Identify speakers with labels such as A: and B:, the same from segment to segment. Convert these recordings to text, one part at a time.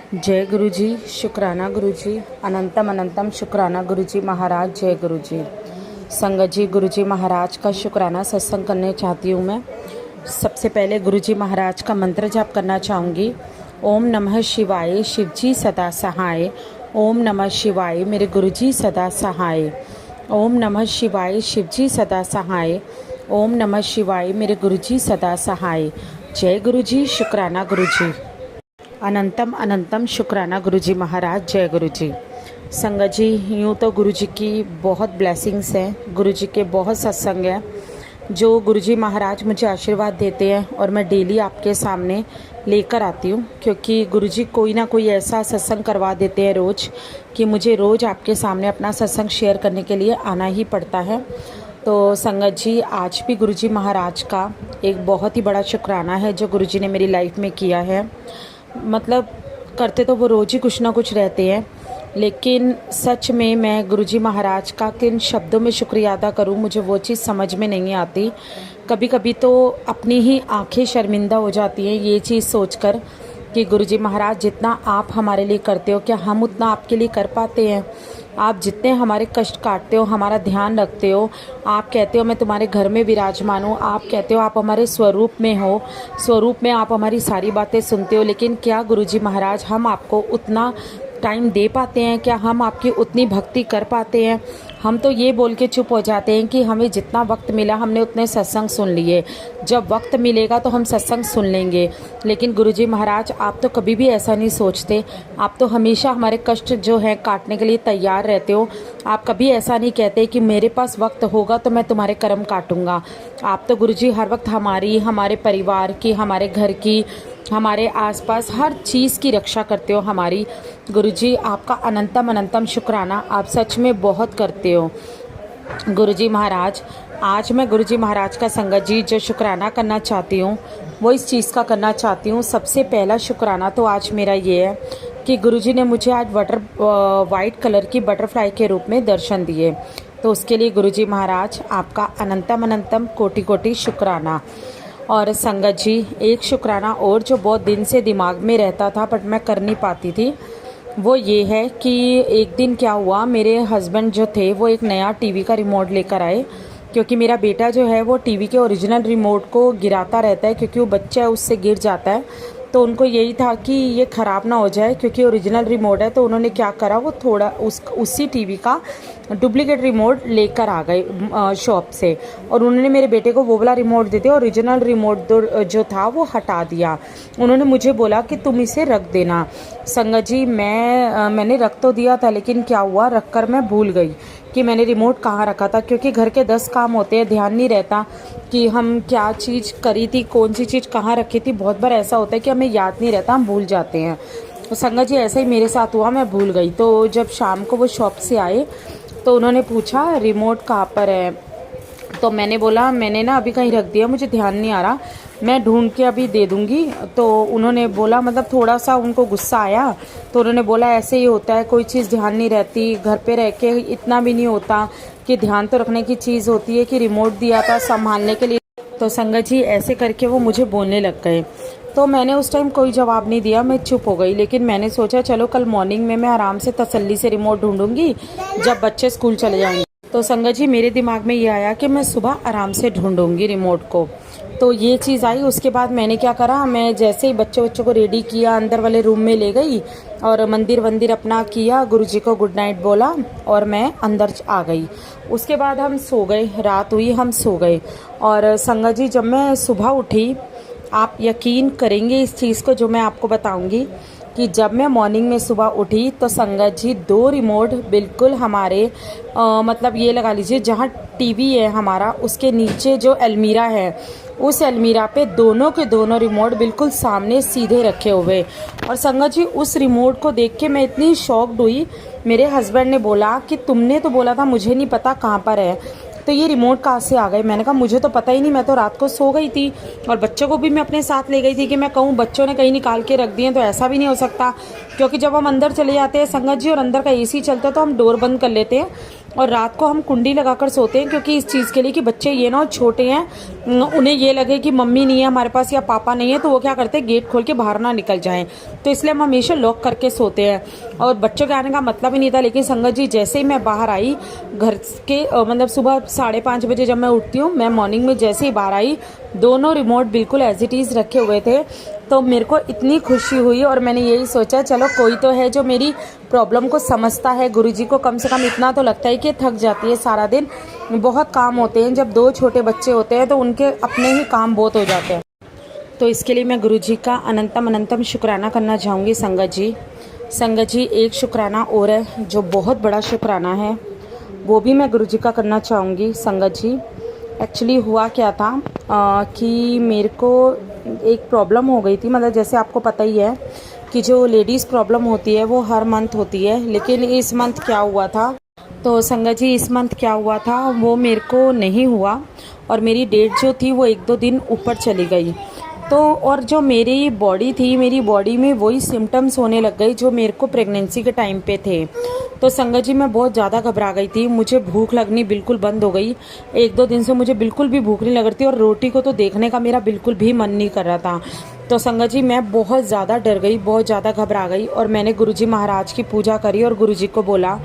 A: जय गुरु जी, शुक्राना गुरु जी, अनंतम अनंतम शुक्राना गुरु जी महाराज। जय गुरु जी। संगत जी, गुरु जी महाराज का शुक्राना सत्संग करने चाहती हूँ मैं। सबसे पहले गुरु जी महाराज का मंत्र जाप करना चाहूँगी। ओम नमः शिवाय, शिव जी सदा सहाय। ओम नमः शिवाय, मेरे गुरु जी सदा सहाय। ओम नमः शिवाय, शिव जी सदा सहाय। ओम नमः शिवाय, मेरे गुरु जी सदा सहाय। जय गुरु जी, शुक्राना गुरु जी, अनंतम अनंतम शुक्राना गुरु जी महाराज। जय गुरु जी। संगत जी, यूँ तो गुरु जी की बहुत ब्लेसिंग्स हैं, गुरु जी के बहुत सत्संग हैं जो गुरु जी महाराज मुझे आशीर्वाद देते हैं और मैं डेली आपके सामने लेकर आती हूँ, क्योंकि गुरु जी कोई ना कोई ऐसा सत्संग करवा देते हैं रोज़ कि मुझे रोज़ आपके सामने अपना सत्संग शेयर करने के लिए आना ही पड़ता है। तो संगत जी, आज भी गुरु जी महाराज का एक बहुत ही बड़ा शुक्राना है जो गुरु जी ने मेरी लाइफ में किया है। मतलब करते तो वो रोज़ ही कुछ ना कुछ रहते हैं, लेकिन सच में मैं गुरुजी महाराज का किन शब्दों में शुक्रिया अदा करूं, मुझे वो चीज़ समझ में नहीं आती। कभी कभी तो अपनी ही आंखें शर्मिंदा हो जाती हैं ये चीज़ सोचकर कि गुरुजी महाराज जितना आप हमारे लिए करते हो, क्या हम उतना आपके लिए कर पाते हैं? आप जितने हमारे कष्ट काटते हो, हमारा ध्यान रखते हो, आप कहते हो मैं तुम्हारे घर में विराजमान हूँ, आप कहते हो आप हमारे स्वरूप में हो, स्वरूप में आप हमारी सारी बातें सुनते हो, लेकिन क्या गुरुजी महाराज हम आपको उतना टाइम दे पाते हैं? क्या हम आपकी उतनी भक्ति कर पाते हैं? हम तो ये बोल के चुप हो जाते हैं कि हमें जितना वक्त मिला हमने उतने सत्संग सुन लिए, जब वक्त मिलेगा तो हम सत्संग सुन लेंगे। लेकिन गुरुजी महाराज आप तो कभी भी ऐसा नहीं सोचते, आप तो हमेशा हमारे कष्ट जो है काटने के लिए तैयार रहते हो। आप कभी ऐसा नहीं कहते कि मेरे पास वक्त होगा तो मैं तुम्हारे कर्म काटूंगा। आप तो गुरुजी हर वक्त हमारी, हमारे परिवार की, हमारे घर की, हमारे आसपास हर चीज़ की रक्षा करते हो हमारी। गुरुजी आपका अनंतम अनंतम शुक्राना, आप सच में बहुत करते हो। गुरुजी महाराज, आज मैं गुरुजी महाराज का संगत जी जो शुक्राना करना चाहती हूँ वो इस चीज़ का करना चाहती हूँ। सबसे पहला शुक्राना तो आज मेरा ये है कि गुरुजी ने मुझे आज वाइट कलर की बटरफ्लाई के रूप में दर्शन दिए, तो उसके लिए गुरुजी महाराज आपका अनंतम अनंतम कोटि कोटि शुक्राना। और संगत जी, एक शुक्राना और जो बहुत दिन से दिमाग में रहता था बट मैं कर नहीं पाती थी, वो ये है कि एक दिन क्या हुआ, मेरे हस्बैंड जो थे वो एक नया टीवी का रिमोट लेकर आए, क्योंकि मेरा बेटा जो है वो टीवी के ओरिजिनल रिमोट को गिराता रहता है, क्योंकि वो बच्चा है उससे गिर जाता है। तो उनको यही था कि ये ख़राब ना हो जाए, क्योंकि ओरिजिनल रिमोट है। तो उन्होंने क्या करा, वो थोड़ा उसी टीवी का डुप्लीकेट रिमोट लेकर आ गए शॉप से, और उन्होंने मेरे बेटे को वो वाला रिमोट दे दिया, ओरिजिनल रिमोट जो था वो हटा दिया। उन्होंने मुझे बोला कि तुम इसे रख देना। संगत जी, मैंने रख तो दिया था, लेकिन क्या हुआ, रख कर मैं भूल गई कि मैंने रिमोट कहाँ रखा था, क्योंकि घर के 10 काम होते हैं, ध्यान नहीं रहता कि हम क्या चीज़ करी थी, कौन सी चीज़ कहाँ रखी थी। बहुत बार ऐसा होता है कि हमें याद नहीं रहता, हम भूल जाते हैं। तो संगत जी ऐसा ही मेरे साथ हुआ, मैं भूल गई। तो जब शाम को वो शॉप से आए तो उन्होंने पूछा रिमोट कहाँ पर है, तो मैंने बोला मैंने ना अभी कहीं रख दिया, मुझे ध्यान नहीं आ रहा, मैं ढूंढ के अभी दे दूंगी। तो उन्होंने बोला, मतलब थोड़ा सा उनको गुस्सा आया, तो उन्होंने बोला ऐसे ही होता है, कोई चीज़ ध्यान नहीं रहती, घर पे रह के इतना भी नहीं होता कि ध्यान तो रखने की चीज़ होती है कि रिमोट दिया था संभालने के लिए। तो संगत जी ऐसे करके वो मुझे बोलने लग गए। तो मैंने उस टाइम कोई जवाब नहीं दिया, मैं चुप हो गई। लेकिन मैंने सोचा चलो कल मॉर्निंग में मैं आराम से तसल्ली से रिमोट ढूंढूंगी जब बच्चे स्कूल चले जाएंगे। तो संगत जी मेरे दिमाग में ये आया कि मैं सुबह आराम से ढूंढूंगी रिमोट को। तो ये चीज़ आई। उसके बाद मैंने क्या करा, मैं जैसे ही बच्चों को रेडी किया, अंदर वाले रूम में ले गई और मंदिर अपना किया, गुरुजी को गुड नाइट बोला और मैं अंदर आ गई। उसके बाद हम सो गए, रात हुई, हम सो गए। और संगत जी जब मैं सुबह उठी, आप यकीन करेंगे इस चीज़ को जो मैं आपको बताऊंगी, कि जब मैं मॉर्निंग में सुबह उठी तो संगत जी 2 रिमोट बिल्कुल हमारे मतलब ये लगा लीजिए जहाँ टीवी है हमारा, उसके नीचे जो अलमीरा है, उस अलमीरा पे दोनों के दोनों रिमोट बिल्कुल सामने सीधे रखे हुए। और संगत जी उस रिमोट को देख के मैं इतनी शॉक्ड हुई। मेरे हस्बैंड ने बोला कि तुमने तो बोला था मुझे नहीं पता कहाँ पर है, तो ये रिमोट कहाँ से आ गए? मैंने कहा मुझे तो पता ही नहीं, मैं तो रात को सो गई थी और बच्चों को भी मैं अपने साथ ले गई थी कि मैं कहूँ बच्चों ने कहीं निकाल के रख दिए, तो ऐसा भी नहीं हो सकता, क्योंकि जब हम अंदर चले जाते हैं संगत जी और अंदर का एसी चलता है तो हम डोर बंद कर लेते हैं, और रात को हम कुंडी लगाकर सोते हैं, क्योंकि इस चीज़ के लिए कि बच्चे ये ना छोटे हैं, उन्हें ये लगे कि मम्मी नहीं है हमारे पास या पापा नहीं है, तो वो क्या करते हैं गेट खोल के बाहर ना निकल जाएं। तो इसलिए हम हमेशा लॉक करके सोते हैं। और बच्चों के आने का मतलब ही नहीं था, लेकिन संगत जी जैसे ही मैं बाहर आई घर के, मतलब सुबह 5:30 बजे जब मैं उठती हूँ, मैं मॉर्निंग में जैसे ही बाहर आई, दोनों रिमोट बिल्कुल एज इट इज़ रखे हुए थे। तो मेरे को इतनी खुशी हुई और मैंने यही सोचा चलो कोई तो है जो मेरी प्रॉब्लम को समझता है। गुरुजी को कम से कम इतना तो लगता है कि थक जाती है सारा दिन, बहुत काम होते हैं, जब 2 छोटे बच्चे होते हैं तो उनके अपने ही काम बहुत हो जाते हैं। तो इसके लिए मैं गुरुजी का अनंतम अनंतम शुक्राना करना चाहूँगी संगत जी। संगत जी एक शुक्राना और है जो बहुत बड़ा शुक्राना है, वो भी मैं गुरुजी का करना चाहूँगी संगत जी। एक्चुअली हुआ क्या था कि मेरे को एक प्रॉब्लम हो गई थी, मतलब जैसे आपको पता ही है कि जो लेडीज़ प्रॉब्लम होती है वो हर मंथ होती है, लेकिन इस मंथ क्या हुआ था, तो संगत जी इस मंथ क्या हुआ था वो मेरे को नहीं हुआ और मेरी डेट जो थी वो 1-2 दिन ऊपर चली गई। तो और जो मेरी बॉडी थी, मेरी बॉडी में वही सिम्टम्स होने लग गई जो मेरे को प्रेगनेंसी के टाइम पे थे। तो संगत जी मैं बहुत ज़्यादा घबरा गई थी, मुझे भूख लगनी बिल्कुल बंद हो गई। 1-2 दिन से मुझे बिल्कुल भी भूख नहीं लग रही थी और रोटी को तो देखने का मेरा बिल्कुल भी मन नहीं कर रहा था। तो संगत जी मैं बहुत ज़्यादा डर गई, बहुत ज़्यादा घबरा गई और मैंने गुरुजी महाराज की पूजा करी और गुरुजी को बोला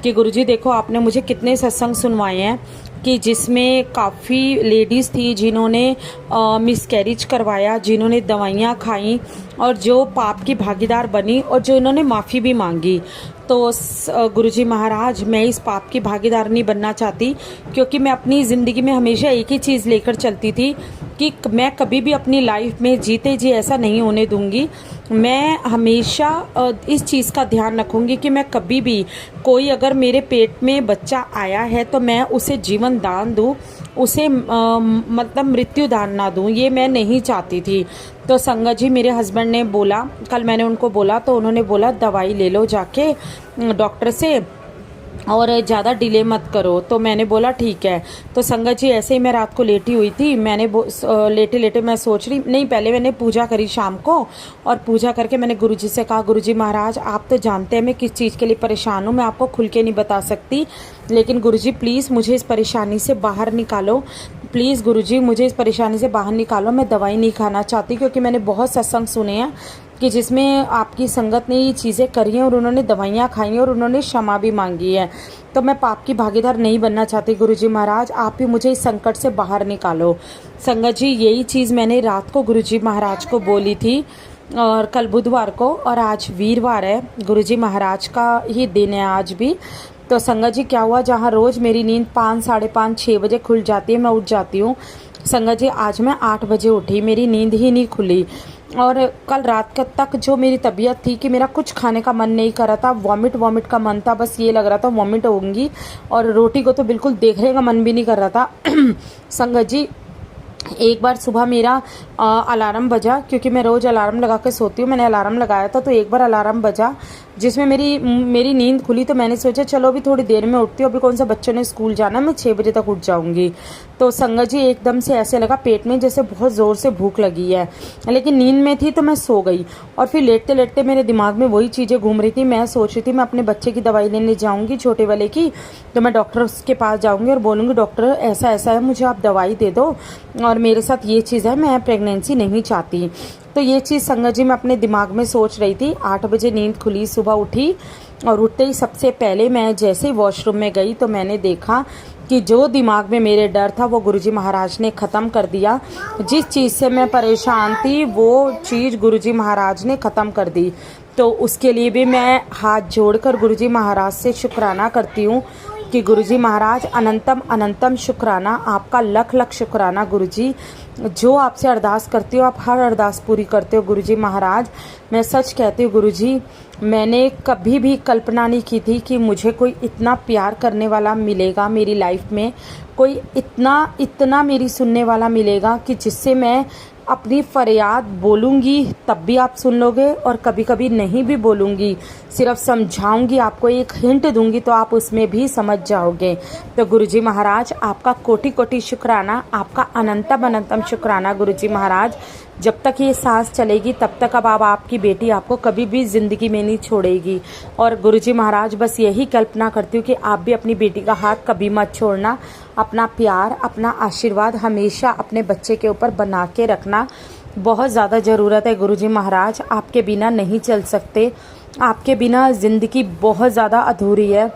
A: कि गुरुजी देखो आपने मुझे कितने सत्संग सुनवाए हैं कि जिसमें काफ़ी लेडीज़ थी जिन्होंने मिसकैरेज करवाया, जिन्होंने दवाइयाँ खाई और जो पाप की भागीदार बनी और जो इन्होंने माफ़ी भी मांगी। तो गुरुजी महाराज मैं इस पाप की भागीदार नहीं बनना चाहती, क्योंकि मैं अपनी ज़िंदगी में हमेशा एक ही चीज़ लेकर चलती थी कि मैं कभी भी अपनी लाइफ में जीते जी ऐसा नहीं होने दूंगी। मैं हमेशा इस चीज़ का ध्यान रखूंगी कि मैं कभी भी कोई अगर मेरे पेट में बच्चा आया है तो मैं उसे जीवन दान दूं, उसे मतलब मृत्यु दान ना दूं, ये मैं नहीं चाहती थी। तो संगत जी मेरे हस्बैंड ने बोला, कल मैंने उनको बोला तो उन्होंने बोला दवाई ले लो जाके डॉक्टर से और ज़्यादा डिले मत करो। तो मैंने बोला ठीक है। तो संगत जी ऐसे ही मैं रात को लेटी हुई थी, मैंने लेटे लेटे मैं सोच रही नहीं, पहले मैंने पूजा करी शाम को और पूजा करके मैंने गुरुजी से कहा गुरुजी महाराज आप तो जानते हैं मैं किस चीज़ के लिए परेशान हूँ, मैं आपको खुल के नहीं बता सकती, लेकिन गुरुजी प्लीज़ मुझे इस परेशानी से बाहर निकालो, प्लीज़ गुरुजी मुझे इस परेशानी से बाहर निकालो, मैं दवाई नहीं खाना चाहती, क्योंकि मैंने बहुत सत्संग सुने हैं कि जिसमें आपकी संगत ने ये चीज़ें करी हैं और उन्होंने दवाइयाँ खाई हैं और उन्होंने क्षमा भी मांगी है। तो मैं पाप की भागीदार नहीं बनना चाहती गुरुजी महाराज, आप ही मुझे इस संकट से बाहर निकालो। संगत जी यही चीज़ मैंने रात को गुरुजी महाराज को बोली थी और कल बुधवार को, और आज वीरवार है, गुरुजी महाराज का ही दिन है आज भी। तो संगत जी क्या हुआ, जहाँ रोज़ मेरी नींद 5, 5:30, 6 बजे खुल जाती है, मैं उठ जाती हूँ। संगत जी आज मैं 8 बजे उठी, मेरी नींद ही नहीं खुली और कल रात तक जो मेरी तबीयत थी कि मेरा कुछ खाने का मन नहीं कर रहा था, वॉमिट का मन था, बस ये लग रहा था वॉमिट होंगी और रोटी को तो बिल्कुल देखने का मन भी नहीं कर रहा था। संगत जी एक बार सुबह मेरा अलार्म बजा, क्योंकि मैं रोज़ अलार्म लगा के सोती हूँ, मैंने अलार्म लगाया था, तो एक बार अलार्म बजा जिसमें मेरी नींद खुली। तो मैंने सोचा चलो अभी थोड़ी देर में उठती हूँ, अभी कौन सा बच्चों ने स्कूल जाना, मैं 6 बजे तक उठ जाऊँगी। तो संगत जी एकदम से ऐसे लगा पेट में जैसे बहुत ज़ोर से भूख लगी है, लेकिन नींद में थी तो मैं सो गई और फिर लेटते लेटते मेरे दिमाग में वही चीज़ें घूम रही थी। मैं सोच रही थी मैं अपने बच्चे की दवाई लेने जाऊँगी, छोटे वाले की, तो मैं डॉक्टर के पास जाऊँगी और बोलूँगी डॉक्टर ऐसा ऐसा है, मुझे आप दवाई दे दो और मेरे साथ ये चीज़ है, मैं प्रेगनेंसी नहीं चाहती। तो ये चीज़ संगत जी मैं अपने दिमाग में सोच रही थी। 8 बजे नींद खुली, सुबह उठी और उठते ही सबसे पहले मैं जैसे ही वॉशरूम में गई तो मैंने देखा कि जो दिमाग में मेरे डर था वो गुरुजी महाराज ने ख़त्म कर दिया। जिस चीज़ से मैं परेशान थी वो चीज़ गुरुजी महाराज ने ख़त्म कर दी। तो उसके लिए भी मैं हाथ जोड़कर गुरुजी महाराज से शुक्राना करती हूँ कि गुरुजी महाराज अनंतम अनंतम शुक्राना, आपका लख लख शुक्राना गुरुजी। जो आपसे अरदास करती हो आप हर अरदास पूरी करते हो गुरुजी महाराज। मैं सच कहती हूँ गुरुजी, मैंने कभी भी कल्पना नहीं की थी कि मुझे कोई इतना प्यार करने वाला मिलेगा मेरी लाइफ में, कोई इतना मेरी सुनने वाला मिलेगा कि जिससे मैं अपनी फरियाद बोलूँगी तब भी आप सुन लोगे और कभी कभी नहीं भी बोलूँगी, सिर्फ समझाऊँगी, आपको एक हिंट दूँगी तो आप उसमें भी समझ जाओगे। तो गुरुजी महाराज आपका कोटि कोटि शुक्राना, आपका अनंतम अनंतम शुक्राना गुरुजी महाराज। जब तक ये सांस चलेगी तब तक अब आपकी बेटी आपको कभी भी ज़िंदगी में नहीं छोड़ेगी। और गुरुजी महाराज बस यही कल्पना करती हूँ कि आप भी अपनी बेटी का हाथ कभी मत छोड़ना, अपना प्यार, अपना आशीर्वाद हमेशा अपने बच्चे के ऊपर बना के रखना। बहुत ज़्यादा ज़रूरत है गुरुजी महाराज, आपके बिना नहीं चल सकते, आपके बिना ज़िंदगी बहुत ज़्यादा अधूरी है।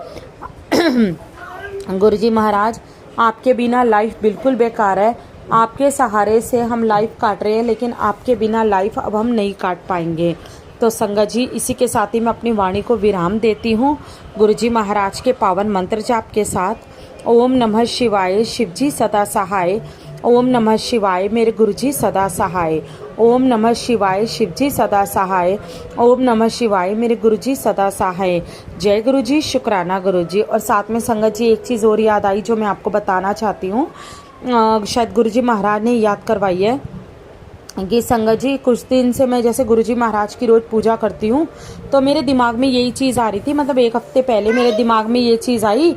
A: गुरुजी महाराज, आपके बिना लाइफ बिल्कुल बेकार है। आपके सहारे से हम लाइफ काट रहे हैं, लेकिन आपके बिना लाइफ अब हम नहीं काट पाएंगे। तो संगत जी, इसी के साथ ही मैं अपनी वाणी को विराम देती हूँ गुरुजी महाराज के पावन मंत्र जाप के साथ। ओम नमः शिवाय, शिवजी सदा सहाय। ओम नमः शिवाय, मेरे गुरुजी सदा सहाय। ओम नमः शिवाय, शिवजी सदा सहाय। ओम नमः शिवाय, मेरे गुरुजी सदा सहाय। जय गुरुजी, शुक्राना गुरुजी। और साथ में संगत जी एक चीज़ और याद आई जो मैं आपको बताना चाहती हूँ, शायद गुरुजी महाराज ने याद करवाई है कि संगत जी कुछ दिन से मैं जैसे गुरुजी महाराज की रोज़ पूजा करती हूँ, तो मेरे दिमाग में यही चीज़ आ रही थी, मतलब एक हफ्ते पहले मेरे दिमाग में ये चीज़ आई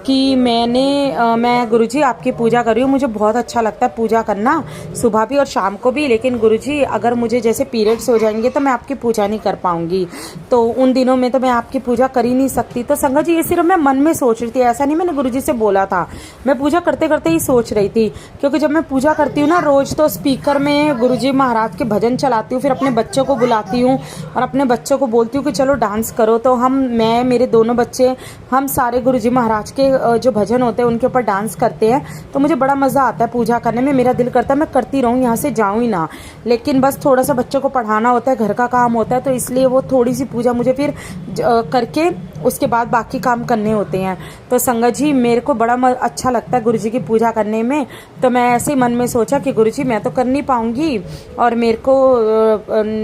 A: कि मैं गुरुजी आपकी पूजा कर रही हूँ, मुझे बहुत अच्छा लगता है पूजा करना, सुबह भी और शाम को भी, लेकिन गुरुजी अगर मुझे जैसे पीरियड्स हो जाएंगे तो मैं आपकी पूजा नहीं कर पाऊंगी, तो उन दिनों में तो मैं आपकी पूजा कर ही नहीं सकती। तो संगत जी ये सिर्फ मैं मन में सोच रही थी, ऐसा नहीं मैंने गुरुजी से बोला था, मैं पूजा करते करते ही सोच रही थी। क्योंकि जब मैं पूजा करती हूँ ना रोज़, तो स्पीकर में गुरुजी महाराज के भजन चलाती हूँ, फिर अपने बच्चों को बुलाती हूँ और अपने बच्चों को बोलती हूँ कि चलो डांस करो। तो मैं मेरे दोनों बच्चे, हम सारे गुरुजी महाराज के जो भजन होते हैं उनके ऊपर डांस करते हैं। तो मुझे बड़ा मज़ा आता है पूजा करने में, मेरा दिल करता है मैं करती रहूँ, यहाँ से जाऊँ ही ना। लेकिन बस थोड़ा सा बच्चों को पढ़ाना होता है, घर का काम होता है, तो इसलिए वो थोड़ी सी पूजा मुझे फिर करके उसके बाद बाकी काम करने होते हैं। तो संगत जी मेरे को बड़ा अच्छा लगता है गुरुजी की पूजा करने में। तो मैं ऐसे ही मन में सोचा कि गुरुजी मैं तो कर नहीं पाऊँगी और मेरे को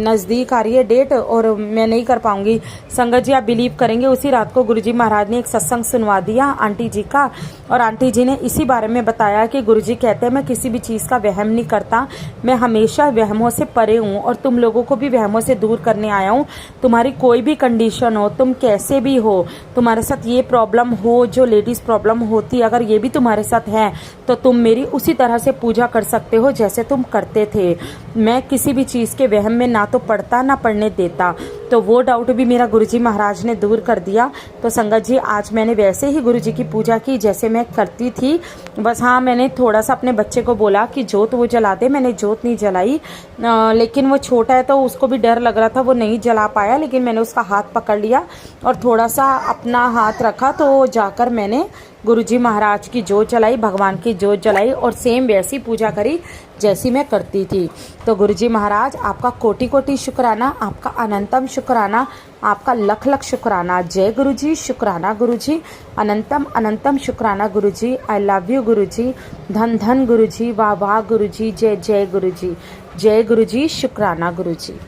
A: नज़दीक आ रही है डेट और मैं नहीं कर पाऊँगी। संगत जी आप बिलीव करेंगे, उसी रात को गुरुजी महाराज ने एक सत्संग सुनवा दिया आंटी जी का, और आंटी जी ने इसी बारे में बताया कि गुरुजी कहते हैं मैं किसी भी चीज़ का वहम नहीं करता, मैं हमेशा वहमों से परे हूँ और तुम लोगों को भी वहमों से दूर करने आया हूँ। तुम्हारी कोई भी कंडीशन हो, तुम कैसे भी हो, तुम्हारे साथ ये प्रॉब्लम हो जो लेडीज़ प्रॉब्लम होती है, अगर ये भी तुम्हारे साथ है तो तुम मेरी उसी तरह से पूजा कर सकते हो जैसे तुम करते थे। मैं किसी भी चीज़ के वहम में ना तो पढ़ता ना पढ़ने देता। तो वो डाउट भी मेरा गुरुजी महाराज ने दूर कर दिया। तो संगत जी आज मैंने वैसे ही गुरुजी की पूजा की जैसे मैं करती थी, बस हाँ मैंने थोड़ा सा अपने बच्चे को बोला कि जोत वो जला दे, मैंने जोत नहीं जलाई, लेकिन वो छोटा है तो उसको भी डर लग रहा था, वो नहीं जला पाया, लेकिन मैंने उसका हाथ पकड़ लिया और थोड़ा सा अपना हाथ रखा, तो जाकर मैंने गुरुजी महाराज की जोत जलाई, भगवान की जोत जलाई और सेम वैसी पूजा करी जैसी मैं करती थी। तो गुरुजी महाराज आपका कोटि कोटि शुक्राना, आपका अनंतम शुक्राना, आपका लख लख शुक्राना। जय गुरुजी, शुक्राना गुरुजी, अनंतम अनंतम शुक्राना गुरुजी। आई लव यू गुरुजी, धन धन गुरुजी, वाह वाह गुरुजी, जय जय गुरुजी, जय गुरुजी, शुक्राना गुरुजी।